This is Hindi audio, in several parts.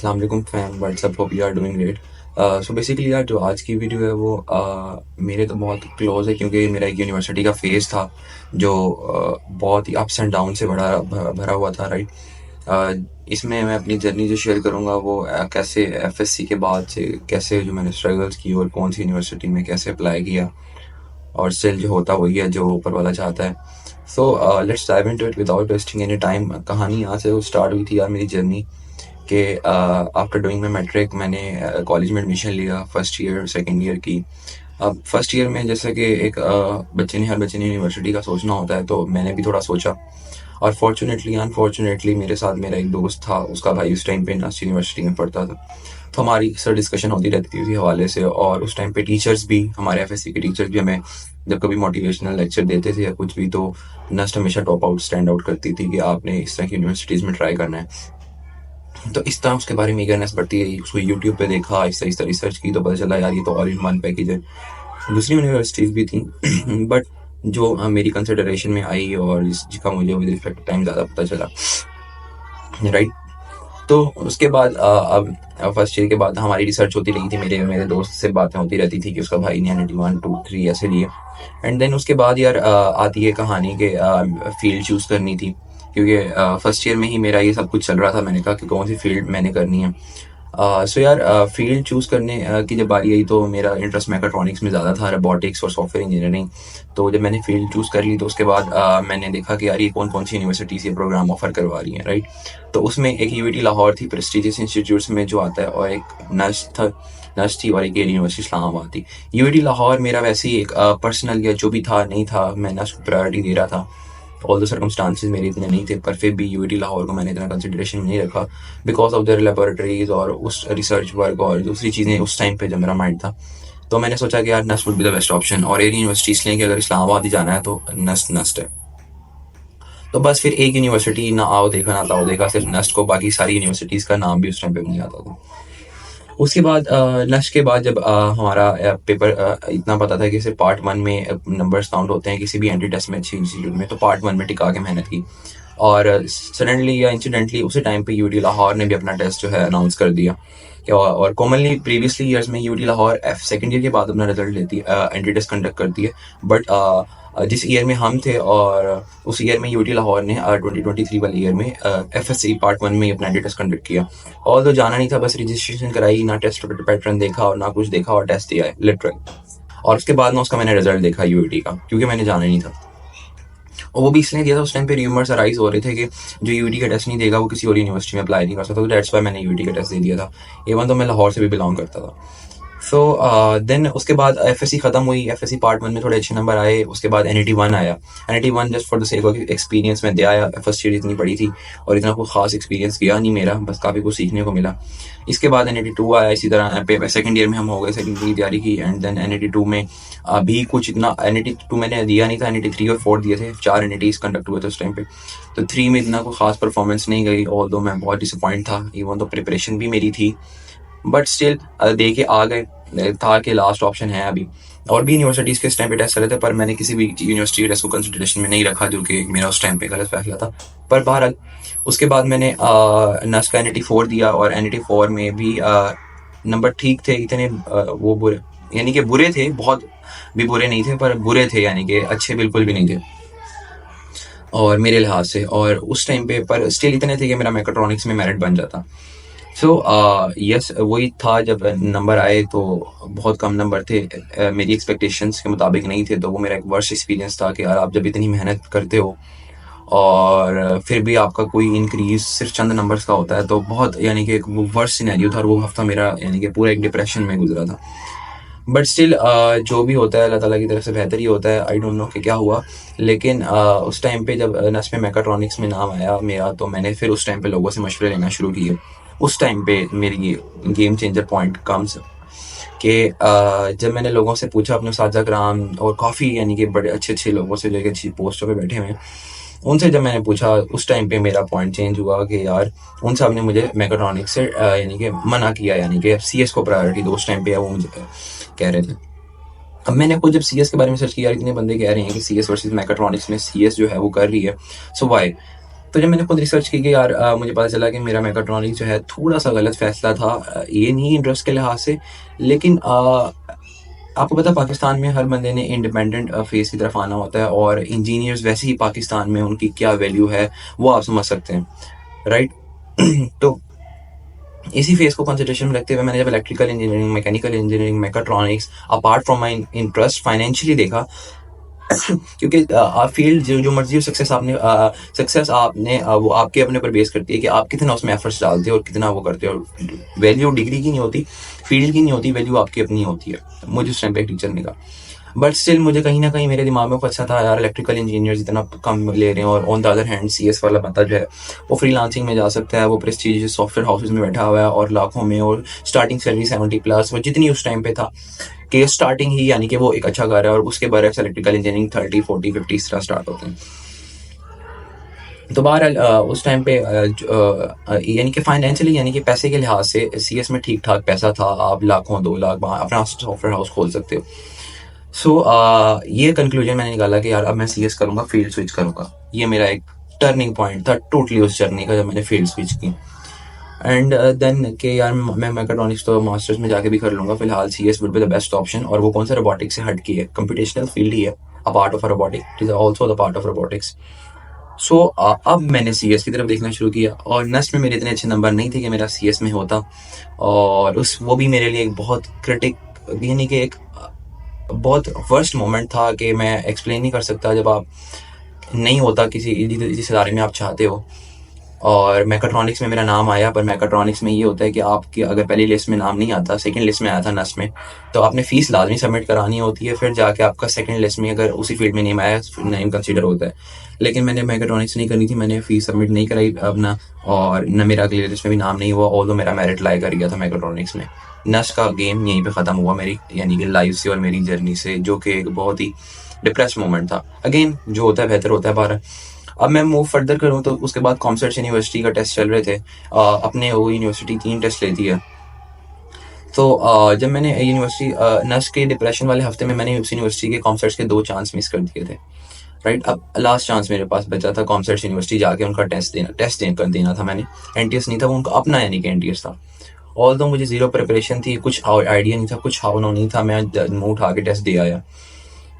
अस्सलाम वालेकुम fam, what's up, hope you are doing great. So basically यार जो आज की वीडियो है वो मेरे तो बहुत क्लोज है, क्योंकि मेरा एक यूनिवर्सिटी का फेज़ था जो बहुत ही अप्स एंड डाउन से भरा हुआ था, राइट। इसमें मैं अपनी जर्नी जो शेयर करूँगा वो कैसे एफएससी के बाद से कैसे जो मैंने स्ट्रगल्स की और कौन सी यूनिवर्सिटी में कैसे अप्लाई किया, और स्टिल जो होता वही है जो ऊपर वाला चाहता है। So let's dive into it without wasting any time. कहानी यहाँ से स्टार्ट हुई थी यार, मेरी जर्नी कि आफ्टर डूइंग माई मैट्रिक मैंने कॉलेज में एडमिशन लिया, फर्स्ट ईयर सेकेंड ईयर की। अब फर्स्ट ईयर में जैसे कि एक हर बच्चे ने यूनिवर्सिटी का सोचना होता है, तो मैंने भी थोड़ा सोचा। और फॉर्चुनेटली अनफॉर्चुनेटली मेरे साथ मेरा एक दोस्त था, उसका भाई उस टाइम पे नर्स यूनिवर्सिटी में पढ़ता था, तो हमारी सर डिस्कशन होती रहती थी उसी हवाले से। और उस टाइम पे टीचर्स भी, हमारे एफएससी के टीचर्स भी हमें जब कभी मोटिवेशनल लेक्चर देते थे या कुछ भी, तो नस्ट हमेशा टॉप आउट स्टैंड आउट करती थी कि आपने इस तरह की यूनिवर्सिटीज़ में ट्राई करना है। तो इस तरह उसके बारे में ईगरनेस बढ़ती गई, उसको यूट्यूब पे देखा, आहिस्ता रिसर्च की, तो पता चला यार ये तो ऑल इन वन पैकेज है। दूसरी यूनिवर्सिटीज़ भी थी बट जो मेरी कंसिडरेशन में आई और जिसका मुझे विद रिस्पेक्ट टाइम ज़्यादा पता चला, राइट। तो उसके बाद अब फर्स्ट ईयर के बाद हमारी रिसर्च होती रही थी, मेरे मेरे दोस्त से बातें होती रहती थी कि उसका भाई ने NIT 1 2 3 ऐसे लिए। एंड देन उसके बाद यार आती है कहानी के फील्ड चूज़ करनी थी, क्योंकि फर्स्ट ईयर में ही मेरा ये सब कुछ चल रहा था। मैंने कहा कि कौन सी फील्ड मैंने करनी है। सो यार फील्ड चूज़ करने की जब बारी आई तो मेरा इंटरेस्ट मैकाट्रॉनिक्स में ज़्यादा था, रोबोटिक्स और सॉफ्टवेयर इंजीनियरिंग। तो जब मैंने फील्ड चूज़ कर ली तो उसके बाद मैंने देखा कि यार ये कौन कौन सी यूनिवर्सिटीज़ ये प्रोग्राम ऑफर करवा रही हैं, राइट। तो उसमें एक यूआईटी लाहौर थी, प्रेस्टिजियस इंस्टीट्यूट्स में जो आता है, और एक नर्स थी, और एक यूनिवर्सिटी इस्लामाबाद थी। यूआईटी लाहौर मेरा वैसे ही एक पर्सनल या जो भी था नहीं था, मैं नर्स को प्रायोरिटी दे रहा था। ऑल द सर्कमस्टांसिस मेरे इतने नहीं थे, पर फिर भी यूआईटी लाहौर को मैंने इतना कंसिडरेशन में नहीं रखा, बिकॉज ऑफ देयर लेबोरेटरीज और उस रिसर्च वर्क और दूसरी चीज़ें उस टाइम पे जब मेरा माइंड था। तो मैंने सोचा कि यार NUST would be the best option, और एक यूनिवर्सिटी इसलिए कि अगर इस्लामाबाद ही जाना है तो नस्ट है। तो बस फिर एक यूनिवर्सिटी ना आओ देखा ना ताओ देखा, सिर्फ नस्ट को, बाकी सारी यूनिवर्सिटीज़ का नाम भी उस टाइम पे नहीं आता था। उसके बाद नस्ट के बाद जब हमारा पेपर इतना पता था कि सिर्फ पार्ट 1 में नंबर्स काउंट होते हैं किसी भी एंट्री टेस्ट में अच्छी इंस्टीट्यूट में, तो पार्ट 1 में टिका के मेहनत की। और सडनली या इंसिडेंटली उसी टाइम पे यूटी लाहौर ने भी अपना टेस्ट जो है अनाउंस कर दिया। और कॉमनली प्रीवियसली ईयर्स में यूटी लाहौर सेकेंड ईयर के बाद अपना रिजल्ट लेती है, एंट्री टेस्ट कंडक्ट करती है। बट जिस ईयर में हम थे, और उस ईयर में यूटी लाहौर ने 2023 वाले ईयर में एफएससी पार्ट 1 में अपना एंट्री टेस्ट कंडक्ट किया। और तो जाना नहीं था, बस रजिस्ट्रेशन कराई, ना टेस्ट पैटर्न देखा और ना कुछ देखा, और टेस्ट दिया है लिटरल। और उसके बाद ना उसका मैंने रिजल्ट देखा यूटी का, क्योंकि मैंने जाना नहीं था। और वो भी इसलिए दिया था, उस टाइम पे र्यूमर्स अराइज हो रहे थे कि जो यूटी का टेस्ट नहीं देगा वो किसी और यूनिवर्सिटी में अप्लाई नहीं कर सकता, तो दैट्स वाई मैंने यूटी का टेस्ट दे दिया था, इवन तो मैं लाहौर से भी बिलोंग करता था। सो देन उसके बाद एफएससी खत्म हुई, एफएससी पार्ट 1 में थोड़े अच्छे नंबर आए। उसके बाद NIT 1 आया। NIT 1 just for the sake of experience में दे आया। फर्स्ट ईयर इतनी बड़ी थी और इतना कोई खास एक्सपीरियंस गया नहीं मेरा, बस काफ़ी कुछ सीखने को मिला। इसके बाद NIT 2 आया, इसी तरह सेकंड ईयर में हम हो गए, सेकंड ईयर की तैयारी की। एंड देन NIT 2 में अभी कुछ इतना, NIT 2 मैंने दिया नहीं था, NIT 3 और 4 दिए थे, 4 NITs कंडक्ट हुए थे उस टाइम पे। तो 3 में इतना कोई खास परफॉर्मेंस नहीं गई, ऑल्दो मैं बहुत डिसअपॉइंट था, इवन तो प्रिपरेशन भी मेरी थी, बट स्टिल दे के आ गए। था कि लास्ट ऑप्शन है अभी। और भी यूनिवर्सिटीज़ के इस टाइम पे टेस्ट चले थे, पर मैंने किसी भी यूनिवर्सिटी के टेस्ट को कंसिडरेशन में नहीं रखा, जो कि मेरा उस टाइम पे गलत फैसला था। पर बहरहाल उसके बाद मैंने नस्ट का NIT 4 दिया, और NIT 4 में भी नंबर ठीक थे, इतने वो बुरे, यानी कि बुरे थे, बहुत भी बुरे नहीं थे, पर बुरे थे, यानी कि अच्छे बिल्कुल भी नहीं थे और मेरे लिहाज से। और उस टाइम पे पर स्टिल इतने थे कि मेरा मैकाट्रॉनिक्स में मेरिट बन जाता। सो यस, वही था, जब नंबर आए तो बहुत कम नंबर थे, मेरी एक्सपेक्टेशंस के मुताबिक नहीं थे। तो वो मेरा एक वर्स्ट एक्सपीरियंस था कि यार आप जब इतनी मेहनत करते हो और फिर भी आपका कोई इंक्रीज सिर्फ चंद नंबर्स का होता है, तो बहुत, यानी कि वो वर्स्ट सिनेरियो था। और वो हफ्ता मेरा यानी कि पूरा एक डिप्रेशन में गुजरा था। बट स्टिल जो भी होता है अल्लाह ताला की तरफ से बेहतर ही होता है। आई डोंट नो कि क्या हुआ, लेकिन उस टाइम पे जब नस्म मैकाट्रॉनिक्स में नाम आया मेरा, तो मैंने फिर उस टाइम पे लोगों से मशवरे लेना शुरू किए। उस टाइम पे मेरी गेम चेंजर पॉइंट कम्स कि जब मैंने लोगों से पूछा, अपने साझा कराम और काफ़ी यानी कि बड़े अच्छे अच्छे लोगों से, जो कि अच्छी पोस्टों पे बैठे हुए हैं, उनसे जब मैंने पूछा, उस टाइम पे मेरा पॉइंट चेंज हुआ कि यार उन सब ने मुझे मैकाट्रॉनिक्स से यानी कि मना किया, यानी कि CS को प्रायोरिटी दो, उस टाइम पे वो मुझे कह रहे थे। अब मैंने खुद जब CS के बारे में सर्च किया, इतने बंदे कह रहे हैं कि CS वर्सेस मैकाट्रॉनिक्स में CS जो है वो कर रही है, सो वाई। तो जब मैंने खुद रिसर्च की कि यार मुझे पता चला कि मेरा मैकाट्रॉनिक्स जो है थोड़ा सा गलत फैसला था, ये नहीं इंटरेस्ट के लिहाज से, लेकिन आपको पता है पाकिस्तान में हर बंदे ने इंडिपेंडेंट फेस की तरफ आना होता है, और इंजीनियर्स वैसे ही पाकिस्तान में उनकी क्या वैल्यू है वो आप समझ सकते हैं, राइट। तो इसी फेस को कंसिडरेशन में रखते हुए मैंने जब electrical engineering, mechanical engineering, mechatronics apart from my interest financially देखा, क्योंकि फील्ड जो मर्जी सक्सेस आपने वो आपके अपने पर बेस करती है कि आप कितना उसमें एफर्ट्स डालते हो और कितना वो करते हो। वैल्यू डिग्री की नहीं होती, फील्ड की नहीं होती, वैल्यू आपकी अपनी होती है। मुझे उस टाइम पे एक टीचर ने कहा, बट स्टिल मुझे कहीं ना कहीं मेरे दिमाग में अच्छा था यार, इलेक्ट्रिकल इंजीनियर्स इतना कम ले रहे हैं, और on the other hand CS वाला बंदा जो है वो फ्रीलांसिंग में जा सकता है, वो प्रेस्टीजियस सॉफ्टवेयर हाउसेज में बैठा हुआ है और लाखों में, और स्टार्टिंग सैलरी 70+, वो जितनी उस टाइम पे था कि स्टार्टिंग ही, यानी कि वो एक अच्छा कर रहा है, और उसके बरक्स इलेक्ट्रिकल इंजीनियरिंग 30, 40, 50 इस तरह स्टार्ट होते हैं। तो बहरहाल उस टाइम पे यानी कि फाइनेंशियली, यानी कि पैसे के लिहाज से सीएस में ठीक ठाक पैसा था, आप लाखों 2 लाख अपना सॉफ्टवेयर हाउस खोल सकते हो। सो ये कंक्लूजन मैंने निकाला कि यार अब मैं सीएस करूंगा, फील्ड स्विच करूंगा। ये मेरा एक टर्निंग पॉइंट था टोटली उस जर्नी का, जब मैंने फील्ड स्विच की। एंड देन के यार मैं मैकाट्रॉनिक्स तो मास्टर्स में जाके भी कर लूंगा, फिलहाल CS would be the best option. और वो कौन सा, रोबोटिक्स से हट की है, कंप्यूटेशनल फील्ड ही है, a part of robotic, it is also the part of robotics. So अब मैंने सीएस की तरफ देखना शुरू किया, और नेक्स्ट में मेरे इतने अच्छे नंबर नहीं थे कि मेरा सीएस में होता, और वो भी मेरे लिए एक बहुत क्रिटिक, यानी कि एक बहुत वर्स्ट मोमेंट था कि मैं एक्सप्लेन नहीं कर सकता, जब आप नहीं होता किसी जिस इदारे में आप चाहते हो। और मैकाट्रॉनिक्स में मेरा नाम आया, पर मैकाट्रॉनिक्स में ये होता है कि आपकी अगर पहली लिस्ट में नाम नहीं आता, सेकंड लिस्ट में आया था नस्ट में, तो आपने फीस लाजमी सबमिट करानी होती है, फिर जाके आपका सेकंड लिस्ट में अगर उसी फील्ड में नेम आया, नेम कंसीडर होता है। लेकिन मैंने मैकाट्रॉनिक्स नहीं करनी थी, मैंने फीस सबमिट नहीं कराई अपना, और न मेरा अगली लिस्ट में भी नाम नहीं हुआ, ऑल्दो मेरा मेरिट लाई कर गया था मैकाट्रॉनिक्स में। नस्ट का गेम यहीं पे ख़त्म हुआ मेरी, यानी कि लाइफ से और मेरी जर्नी से, जो कि एक बहुत ही डिप्रेस मोमेंट था। अगेन जो होता है बेहतर होता है बाहर। अब मैं मूव फर्दर करूँ तो उसके बाद कॉमसर्च यूनिवर्सिटी का टेस्ट चल रहे थे, अपने वो यूनिवर्सिटी 3 टेस्ट लेती है। तो जब मैंने यूनिवर्सिटी नर्स के डिप्रेशन वाले हफ्ते में मैंने उस यूनिवर्सिटी के कॉमसर्च के 2 चांस मिस कर दिए थे, राइट। अब लास्ट चांस मेरे पास बचा था कॉमसर्च यूनिवर्सिटी जाके उनका टेस्ट देना था मैंने। एनटीएस नहीं था वो, उनका अपना यानी कि एनटीएस था। ऑल्दो मुझे जीरो प्रिपरेशन थी, कुछ आइडिया नहीं था, कुछ हाव नहीं था, मैं मुंह उठा के टेस्ट दे आया।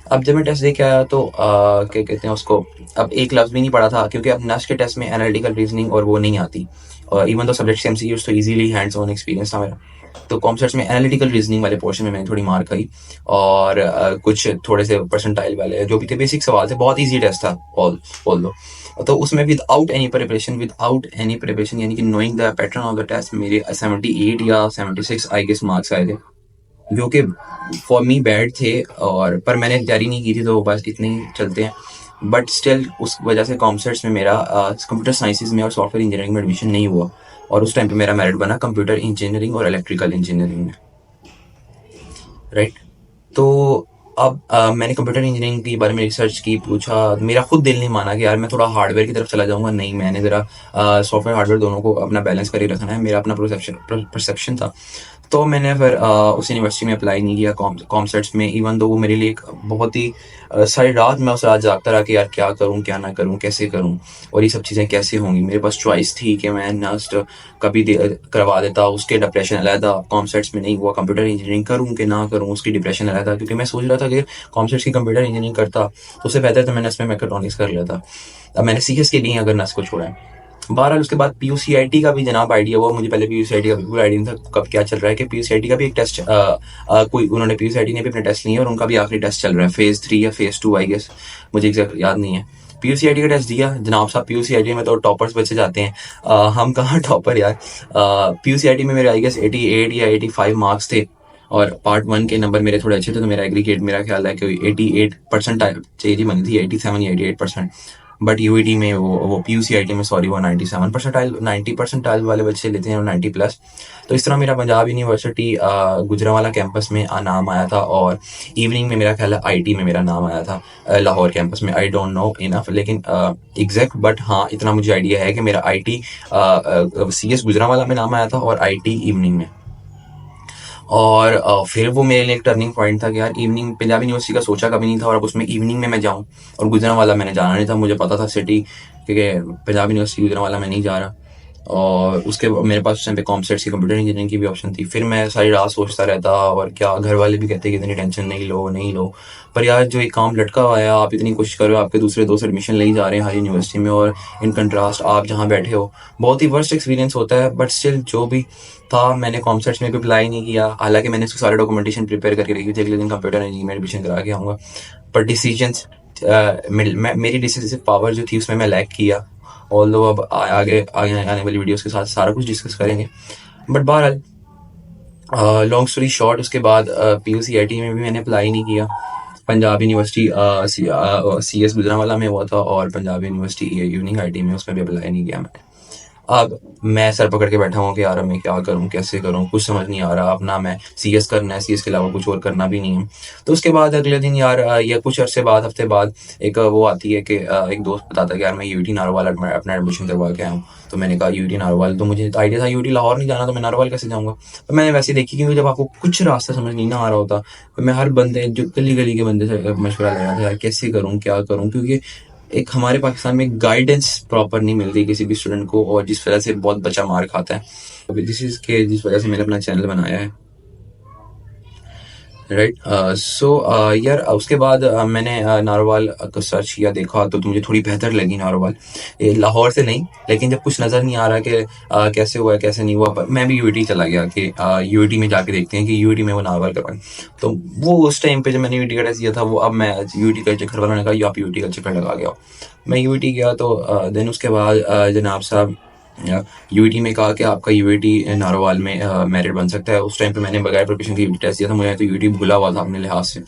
अब जब मैं टेस्ट दे के आया तो क्या कहते हैं उसको, अब एक लफ्ज़ भी नहीं पढ़ा था, क्योंकि अब नर्स के टेस्ट में एनालिटिकल रीजनिंग और वो नहीं आती, और इवन तो सब्जेक्ट एमसीक्यूज तो इजीली हैंड्स ऑन एक्सपीरियंस था मेरा। तो कॉमसर्ट्स में एनालिटिकल रीजनिंग वाले पोर्शन में मैंने थोड़ी मार खाई, और कुछ थोड़े से परसेंटाइल वाले जो भी थे, बेसिक सवाल थे, बहुत ईजी टेस्ट था ऑल दो। तो उसमें विदाउट एनी प्रिपरेशन यानी कि knowing the pattern of the test, मेरे 78 या 76 आई गेस मार्क्स आए थे, जो कि फॉर मी बैड थे, और पर मैंने तैयारी नहीं की थी, तो बस इतने ही चलते हैं। बट स्टिल उस वजह से कॉमसर्ट्स में मेरा कंप्यूटर साइंसेज में और सॉफ्टवेयर इंजीनियरिंग में एडमिशन नहीं हुआ, और उस टाइम पे मेरा मेरिट बना कंप्यूटर इंजीनियरिंग और इलेक्ट्रिकल इंजीनियरिंग में, राइट। तो अब मैंने कंप्यूटर इंजीनियरिंग के बारे में रिसर्च की, पूछा, मेरा खुद दिल नहीं माना कि यार मैं थोड़ा हार्डवेयर की तरफ चला जाऊंगा, नहीं, मैंने ज़रा सॉफ्टवेयर हार्डवेयर दोनों को अपना बैलेंस करके रखना है, मेरा अपना परसेप्शन था। तो मैंने फिर उस यूनिवर्सिटी में अप्लाई नहीं किया कॉमसर्ट्स में, इवन दो वो मेरे लिए एक बहुत ही सारी रात मैं उस रात जागता रहा कि यार क्या करूं, क्या ना करूं, कैसे करूं, और ये सब चीज़ें कैसे होंगी। मेरे पास चॉइस थी कि मैं नस्ट कभी करवा देता, उसके डिप्रेशन अलहदा, कॉमसर्ट्स में नहीं हुआ, कंप्यूटर इंजीनियरिंग करूं कि ना करूं, उसकी डिप्रेशन अलहदा, क्योंकि मैं सोच रहा था कि कॉमसर्ट्स की कंप्यूटर इंजीनियरिंग करता तो उससे बेहतर तो मैंने इसमें मैकेट्रॉनिक्स कर लिया था। अब मैंने सीएस के लिए अगर नस को छोड़ा है। बहरहाल उसके बाद पीयूसीआईटी का भी जनाब आइडिया हुआ, मुझे पहले पीयूसीआईटी का बिल्कुल आइडिया नहीं था कब क्या चल रहा है, कि पीयूसीआईटी का भी एक टेस्ट कोई उन्होंने पीयूसीआईटी ने भी अपने टेस्ट लिए, और उनका भी आखिरी टेस्ट चल रहा है, फेज 3 या फेज 2 आई गेस, मुझे एग्जैक्ट याद नहीं है। पीयूसीआईटी का टेस्ट दिया जनाब साहब, पीयूसीआईटी में तो टॉपर्स बच्चे जाते हैं, हम कहाँ टॉपर यार। पीयूसीआईटी में मेरे आई गेस 88 या 85 मार्क्स थे, और पार्ट 1 के नंबर मेरे थोड़े अच्छे थे, तो मेरा एग्रीगेट मेरा ख्याल है कि 88% चाहिए बनी थी, 87 या 88%। बट यूईटी में वो पीयूसीआईटी में सॉरी वो 97 परसेंटाइल 90 परसेंटाइल वाले बच्चे लेते हैं, और 90+। तो इस तरह मेरा पंजाब यूनिवर्सिटी गुजरांवाला कैंपस में नाम आया था, और इवनिंग में मेरा ख्याल है आईटी में मेरा नाम आया था, लाहौर कैंपस में। आई डोंट नो इनफ लेकिन एग्जैक्ट, बट हाँ इतना मुझे आइडिया है कि मेरा आईटी सीएस गुजरांवाला में नाम आया था, और आईटी इवनिंग में। और फिर वो मेरे लिए एक टर्निंग पॉइंट था कि यार इवनिंग, पंजाब यूनिवर्सिटी का सोचा कभी नहीं था, और अब उसमें इवनिंग में मैं जाऊं, और गुजरांवाला मैंने जाना नहीं था, मुझे पता था सिटी क्योंकि पंजाब यूनिवर्सिटी गुजरांवाला मैं नहीं जा रहा। और उसके मेरे पास उस टाइम पे कॉमर्स की कंप्यूटर इंजीनियरिंग की भी ऑप्शन थी। फिर मैं सारी रात सोचता रहता, और क्या घर वाले भी कहते कि इतनी टेंशन नहीं लो नहीं लो, पर यार जो एक काम लटका हुआ है, आप इतनी कोशिश करो, आपके दूसरे दोस्त एडमिशन ले ही जा रहे हैं हर यूनिवर्सिटी में, और इन कंट्रास्ट आप जहाँ बैठे हो, बहुत ही वर्स्ट एक्सपीरियंस होता है। बट स्टिल जो भी था, मैंने कॉमर्स में भी अप्लाई नहीं किया, हालांकि मैंने उसके सारे डॉक्यूमेंटेशन प्रिपेयर करके रखी थी, अगले दिन कंप्यूटर इंजीनियरिंग में एडमिशन करा के आऊँगा। पर डिसीजंस मेरी डिसीजन पावर जो थी उसमें मैं लैक किया। ऑल्दो अब आगे आने वाली वीडियोस के साथ सारा कुछ डिस्कस करेंगे। बट बहरहाल लॉन्ग स्टोरी शॉर्ट, उसके बाद PUCIT में भी मैंने अप्लाई नहीं किया। पंजाब यूनिवर्सिटी CS गुजरांवाला में हुआ था, और पंजाब यूनिवर्सिटी यूनिक में उसमें भी अप्लाई नहीं किया मैंने। अब मैं सर पकड़ के बैठा हूँ कि यार मैं क्या करूँ, कैसे करूँ, कुछ समझ नहीं आ रहा। अपना मैं CS करना है, CS के अलावा कुछ और करना भी नहीं है। तो उसके बाद अगले दिन यार, या कुछ अरसे बाद, हफ्ते बाद, एक वो आती है कि एक दोस्त बताता है कि यार मैं UT नारोवाल अपना एडमिशन करवा के आया हूँ। तो मैंने कहा UT नारोवाल, तो मुझे आइडिया था UT लाहौर नहीं जाना, तो मैं नारोवाल कैसे जाऊँगा। तो मैंने वैसे देखी, क्योंकि जब आपको कुछ रास्ता समझ नहीं ना आ रहा होता, तो मैं हर बंदे, जो गली गली के बंदे से मशवरा ले रहा था, यार कैसे करूँ, क्या करूँ, क्योंकि एक हमारे पाकिस्तान में गाइडेंस प्रॉपर नहीं मिलती किसी भी स्टूडेंट को, और जिस वजह से बहुत बच्चा मार खाता है। जिस वजह से मैंने अपना चैनल बनाया है, राइट। सो यार उसके बाद मैंने नारोवाल को सर्च किया, देखा, तो मुझे थोड़ी बेहतर लगी नारोवाल, लाहौर से नहीं। लेकिन जब कुछ नज़र नहीं आ रहा कि कैसे हुआ है कैसे नहीं हुआ, पर मैं भी UT चला गया कि UT में जाके देखते हैं कि UT में वो नारोवाल करवाएं। तो वो उस टाइम पे जब मैंने UT का टेस्ट दिया था, वो अब मैं UT का चक्कर, वालों ने कहा आप UT का चक्कर लगा गया। मैं UT गया, तो देन उसके बाद जनाब साहब UT में कहा कि आपका UT नारोवाल में मेरिट बन सकता है। उस टाइम पे मैंने बगैर प्रिपरेशन के UT टेस्ट दिया था, मुझे तो UT भूला हुआ था अपने लिहाज से।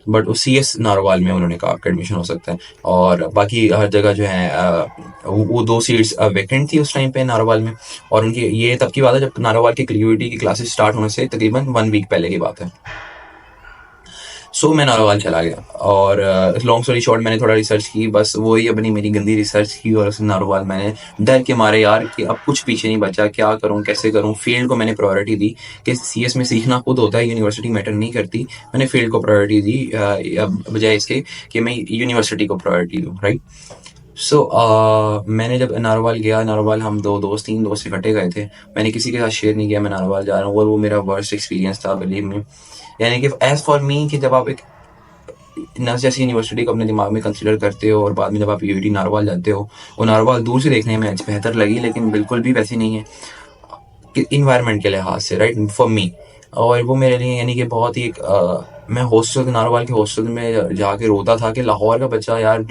बट उस CS नारोवाल में उन्होंने कहा आपका एडमिशन हो सकता है, और बाकी हर जगह जो है वो 2 सीट्स वैकेंट थी उस टाइम पे नारोवाल में। और उनकी ये तब की बात है जब नारोवाल की UT की क्लासेस स्टार्ट होने से तकरीबन 1 वीक पहले की बात है। सो मैं नारोवाल चला गया, और लॉन्ग स्टोरी शॉर्ट, मैंने थोड़ा रिसर्च की, बस वही अपनी मेरी गंदी रिसर्च की, और नारोवाल मैंने डर के मारे यार कि अब कुछ पीछे नहीं बचा, क्या करूं कैसे करूं। फील्ड को मैंने प्रायोरिटी दी कि CS में सीखना खुद होता है, यूनिवर्सिटी मैटर नहीं करती। मैंने फील्ड को प्रायोरिटी दी बजाय इसके कि मैं यूनिवर्सिटी को प्रायोरिटी दूँ, राइट। सो मैंने जब नारोवाल गया, नारोवाल हम 3 दोस्त इकट्ठे गए थे। मैंने किसी के साथ शेयर नहीं किया मैं नारोवाल जा रहा हूँ, और वो मेरा वर्स्ट एक्सपीरियंस था, बिलीव मी। यानी कि एज फॉर मी, कि जब आप एक नर्स जैसी यूनिवर्सिटी को अपने दिमाग में कंसीडर करते हो, और बाद में जब आप UT नारोवाल जाते हो, वो नारोवाल दूर से देखने में बेहतर लगी, लेकिन बिल्कुल भी वैसी नहीं है इन्वायरमेंट के लिहाज से, राइट, फॉर मी। और वो मेरे लिए यानी कि बहुत ही मैं हॉस्टल, नारोवाल के हॉस्टल में जाके रोता था कि लाहौर का बच्चा यार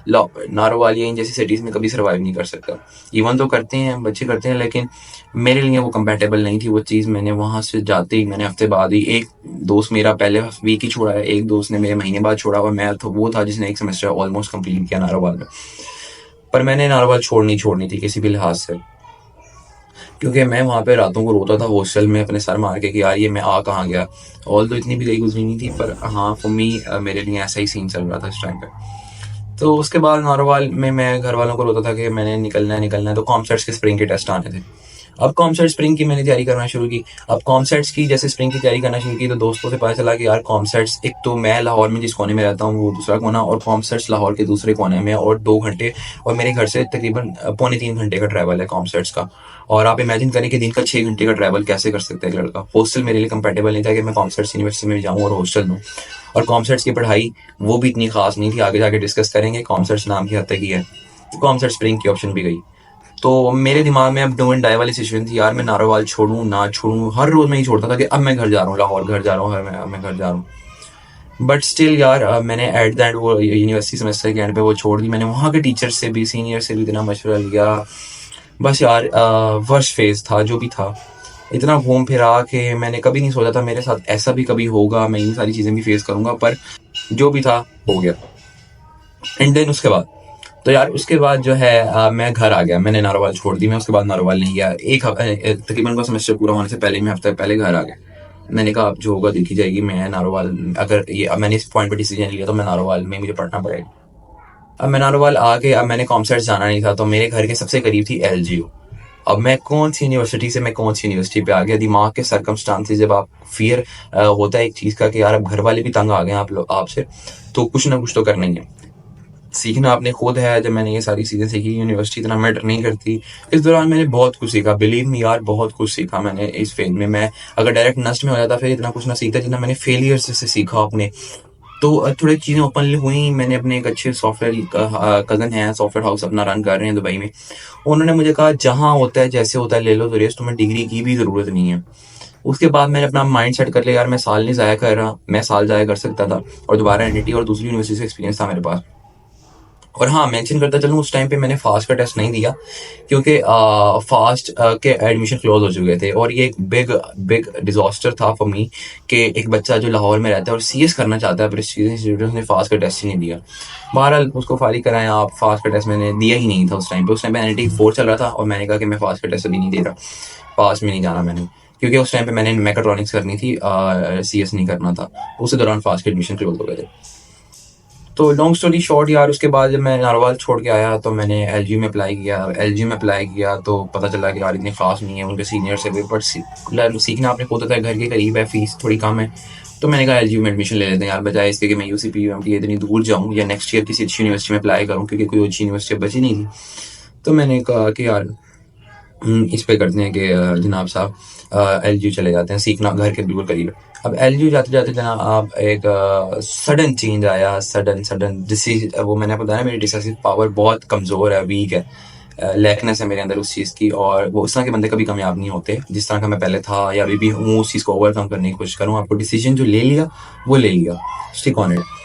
नारोवाल या इन जैसी सिटीज़ में कभी सर्वाइव नहीं कर सकता। इवन तो करते हैं बच्चे करते हैं, लेकिन मेरे लिए वो कंपेटेबल नहीं थी वो चीज़। मैंने वहाँ से जाते ही, मैंने हफ्ते बाद ही, एक दोस्त मेरा पहले वीक ही छोड़ा है, एक दोस्त ने मेरे महीने बाद छोड़ा, और मैं तो वो था जिसने एक सेमेस्टर ऑलमोस्ट कंप्लीट किया नारोवाल में। पर मैंने नारोवाल छोड़नी थी किसी भी लिहाज से, क्योंकि मैं वहाँ पे रातों को रोता था हॉस्टल में अपने सर मार के कि यार ये मैं कहाँ गया। ऑल तो इतनी भी गई गुजरी नहीं थी, पर हाँ फॉर मी मेरे लिए ऐसा ही सीन चल रहा था इस टाइम पे। तो उसके बाद नारोवाल में मैं घर वालों को रोता था कि मैंने निकलना है। तो कॉमसेट्स के स्प्रिंग के टेस्ट आने थे। अब कॉमसेट स्प्रिंग की मैंने तैयारी करना शुरू की। अब कॉमसेट्स की जैसे स्प्रिंग की तैयारी करना शुरू की, तो दोस्तों से पता चला कि यार कॉमसेट्स, एक तो मैं लाहौर में जिस कोने में रहता हूँ वो दूसरा कोना, और कॉमसेट्स लाहौर के दूसरे कोने में, और 2 घंटे, और मेरे घर से तकरीबन 2.25 घंटे का ट्रैवल है कॉमसेट्स का। और आप इमेजिन करें कि दिन का 6 घंटे का ट्रैवल कैसे कर सकता है एक लड़का। हॉस्टल मेरे लिए कंपेटेबल नहीं था कि मैं कॉमसेट्स यूनिवर्सिटी में जाऊँ और हॉस्टल दूँ। और कॉमसेट्स की पढ़ाई वो भी इतनी खास नहीं थी, आगे जाके डिस्कस करेंगे। कॉमसेट्स नाम की हद तक ही है, कॉमसेट स्प्रिंग की ऑप्शन भी गई। तो मेरे दिमाग में अब डू एंड डाई वाली सिचुएशन थी, यार मैं नारोवाल छोड़ूं ना छोड़ूं। हर रोज मैं ही छोड़ता था कि अब मैं घर जा रहा हूँ, लाहौर घर जा रहा हूँ, अब मैं घर जा रहा हूँ। बट स्टिल यार मैंने एट द एंड वो यूनिवर्सिटी सेमेस्टर के एंड पे वो छोड़ दी। मैंने वहाँ के टीचर से भी, सीनियर से भी इतना मशवरा लिया। बस यार वर्स्ट फेज था जो भी था, इतना घूम फिरा के मैंने कभी नहीं सोचा था मेरे साथ ऐसा भी कभी होगा, मैं इन सारी चीज़ें भी फेस करूँगा। पर जो भी था हो गया। एंड देन उसके बाद तो यार उसके बाद जो है मैं घर आ गया। मैंने नारोवाल छोड़ दी, मैं उसके बाद नारोवाल नहीं गया। तकरीबन का सेमेस्टर पूरा होने से पहले, मैं हफ्ते पहले घर आ गया। मैंने कहा अब जो होगा देखी जाएगी। मैं नारोवाल, अगर ये मैंने इस पॉइंट पे डिसीजन लिया तो मैं नारोवाल में मुझे पढ़ना पड़ेगा। अब मैं नारोवाल आके, अब मैंने कॉमसेट्स जाना नहीं था, तो मेरे घर के सबसे करीब थी LGU। अब मैं कौन सी यूनिवर्सिटी से मैं कौन सी यूनिवर्सिटी पे आ गया। दिमाग के सर्कमस्टांसेस, जब आप फियर होता है एक चीज़ का कि यार अब घर वाले भी तंग आ गए आप लोग आपसे, तो कुछ ना कुछ तो करना ही है। सीखना आपने खुद है। जब मैंने ये सारी चीज़ें सीखी, यूनिवर्सिटी इतना मैटर नहीं करती। इस दौरान मैंने बहुत कुछ सीखा, बिलीव मी यार, बहुत कुछ सीखा मैंने इस फील्ड में। मैं अगर डायरेक्ट नस्ट में हो जाता फिर इतना कुछ ना सीखता जितना मैंने फेलियर से सीखा अपने। तो थोड़ी चीज़ें ओपनली हुई। मैंने अपने एक अच्छे सॉफ्टवेयर कज़न हैं, सॉफ्टवेयर हाउस अपना रन कर रहे हैं दुबई में। उन्होंने मुझे कहा जहाँ होता है जैसे होता है ले लो, तो रेस तुम्हें डिग्री की भी ज़रूरत नहीं है। उसके बाद मैंने अपना माइंड सेट कर लिया, यार मैं साल नहीं ज़ाया कर रहा, मैं साल ज़ाया कर सकता था और दोबारा एनडीटी और दूसरी यूनिवर्सिटी से एक्सपीरियंस था मेरे पास। और हाँ, मेंशन करता चलूँ, उस टाइम पे मैंने फास्ट का टेस्ट नहीं दिया क्योंकि फास्ट के एडमिशन क्लोज हो चुके थे। और ये एक बिग बिग डिजास्टर था फॉर मी कि एक बच्चा जो लाहौर में रहता है और सीएस करना चाहता है प्रेस्टीजियस इंस्टीट्यूट ने फास्ट का टेस्ट ही नहीं दिया। बहरहाल उसको फारिग कराया। आप फास्ट का टेस्ट मैंने दिया ही नहीं था उस टाइम पे एनआईटी 4 चल रहा था और मैंने कहा कि मैं फास्ट का टेस्ट अभी नहीं दे रहा, पास में नहीं जाना मैंने, क्योंकि उस टाइम पे मैंने मैकाट्रॉनिक्स करनी थी, सीएस नहीं करना था। उसी दौरान फास्ट के एडमिशन क्लोज हो गए थे। तो लॉन्ग स्टोरी शॉर्ट यार, उसके बाद जब मैं नारवाल छोड़ के आया तो मैंने एलजी में अप्लाई किया। एलजी में अप्लाई किया तो पता चला कि यार इतनी खास नहीं है, उनके सीनियर से भी, बट सीखना आपने खुद होता है, घर के करीब है, फीस थोड़ी कम है। तो मैंने कहा एलजी में एडमिशन ले लेते हैं यार, बजाय इसके कि मैं यूसीपी यूएमटी इतनी दूर जाऊँ या नेक्स्ट ईयर किसी अच्छी यूनिवर्सिटी में अप्लाई करूँ, क्योंकि कोई अच्छी यूनिवर्सिटी बची नहीं थी। तो मैंने कहा कि यार इस पे करते हैं कि जनाब साहब एलजी चले जाते हैं, सीखना घर के बिल्कुल करीब है। अब एलजी जाते जाते जनाब आप एक सडन चेंज आया, सडन सडन वो मैंने आपको बताया मेरी डिसाइसिव पावर बहुत कमज़ोर है, वीक है, लैकनेस है मेरे अंदर उस चीज़ की। और वो उस तरह के बंदे कभी कामयाब नहीं होते जिस तरह का मैं पहले था या अभी भी हूँ। उस चीज़ को ओवरकम करने की कोशिश करूँ, आपको डिसीजन जो ले लिया वो ले लिया, स्टिक ऑन इट।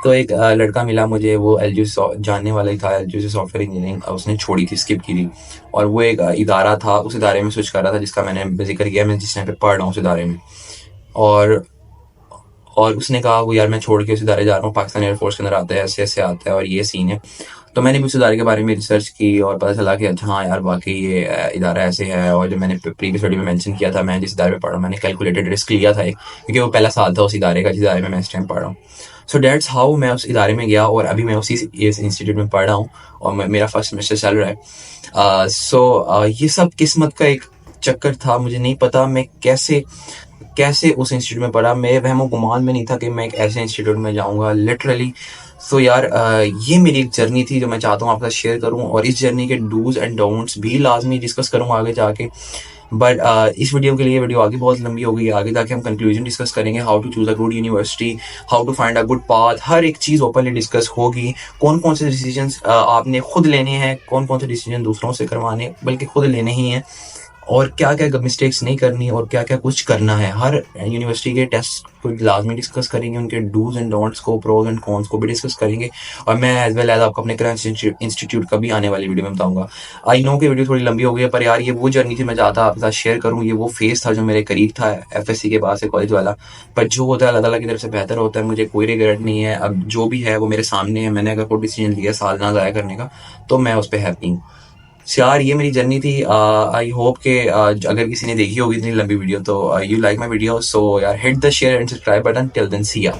तो एक लड़का मिला मुझे, वो एलजी जानने वाला ही था, एलजी से सॉफ्टवेयर इंजीनियरिंग उसने छोड़ी थी, स्किप की थी। और वो एक इदारा था, उस इदारे में स्विच कर रहा था जिसका मैंने जिक्र किया, मैं जिस टाइम पे पढ़ रहा हूँ उस इदारे में। और और उसने कहा वो यार मैं छोड़ के उस इदारे जा रहा हूँ, पाकिस्तान एयरफोर्स के अंदर आता है, ऐसे ऐसे आता है और ये सीन है। तो मैंने भी उस इदारे के बारे में रिसर्च की और पता चला कि अच्छा हाँ यार वाकई ये इदारा ऐसे है। और जो मैंने प्रीवियस वीडियो में मेंशन किया था, मैं जिस इदारे में पढ़ रहा हूँ, मैंने कैलकुलेटेड रिस्क लिया था एक, क्योंकि वो पहला साल था उस इदारे का जिस इदारे में मैं इस टाइम पढ़ रहा हूँ। सो डेट्स हाउ मैं उस इदारे में गया और अभी मैं उसी इंस्टीट्यूट में पढ़ रहा हूँ और मेरा फर्स्ट सेमेस्टर चल रहा है। ये सब किस्मत का एक चक्कर था, मुझे नहीं पता मैं कैसे कैसे उस इंस्टीट्यूट में पढ़ा। मेरे वहमो गुमान में नहीं था कि मैं एक ऐसे इंस्टीट्यूट में जाऊंगा लिटरली। तो यार ये मेरी एक जर्नी थी जो मैं चाहता हूँ आपके साथ शेयर करूँ, और इस जर्नी के डूज एंड डोंट्स भी लाजमी डिस्कस करूँगा आगे जाके। बट इस वीडियो के लिए वीडियो आगे बहुत लंबी हो गई, आगे जाके हम कंक्लूजन डिस्कस करेंगे, how to choose a good university, how to find a good path, हर एक चीज़ ओपनली डिस्कस होगी। कौन कौन से डिसीजन आपने खुद लेने हैं, कौन कौन से डिसीजन दूसरों से करवाने बल्कि खुद लेने ही हैं, और क्या क्या मिस्टेक्स नहीं करनी और क्या क्या कुछ करना है। हर यूनिवर्सिटी के टेस्ट को लाजमी डिस्कस करेंगे, उनके डूज एंड डोंट्स को, प्रोज एंड कॉन्स को भी डिस्कस करेंगे। और मैं एज वेल एज आपको अपने करंट इंस्टीट्यूट का भी आने वाली वीडियो में बताऊंगा। आई नो कि वीडियो थोड़ी लंबी हो गई है, पर यार ये वो जर्नी थी मैं चाहता आपके साथ शेयर करूँ। ये वो फेज था जो मेरे करीब था, एफएससी के बाद से कॉलेज वाला। पर जो होता है अल्लाह ताला की तरफ से बेहतर होता है, मुझे कोई रिग्रेट नहीं है। अब जो भी है वो मेरे सामने है। मैंने अगर कोई डिसीजन लिया साल ना ज़ाया करने का तो मैं उस पर हैप्पी हूँ। यार ये मेरी जर्नी थी। आई होप के अगर किसी ने देखी होगी इतनी लंबी वीडियो तो you like my video. So यार hit the share and subscribe button. Till then see या।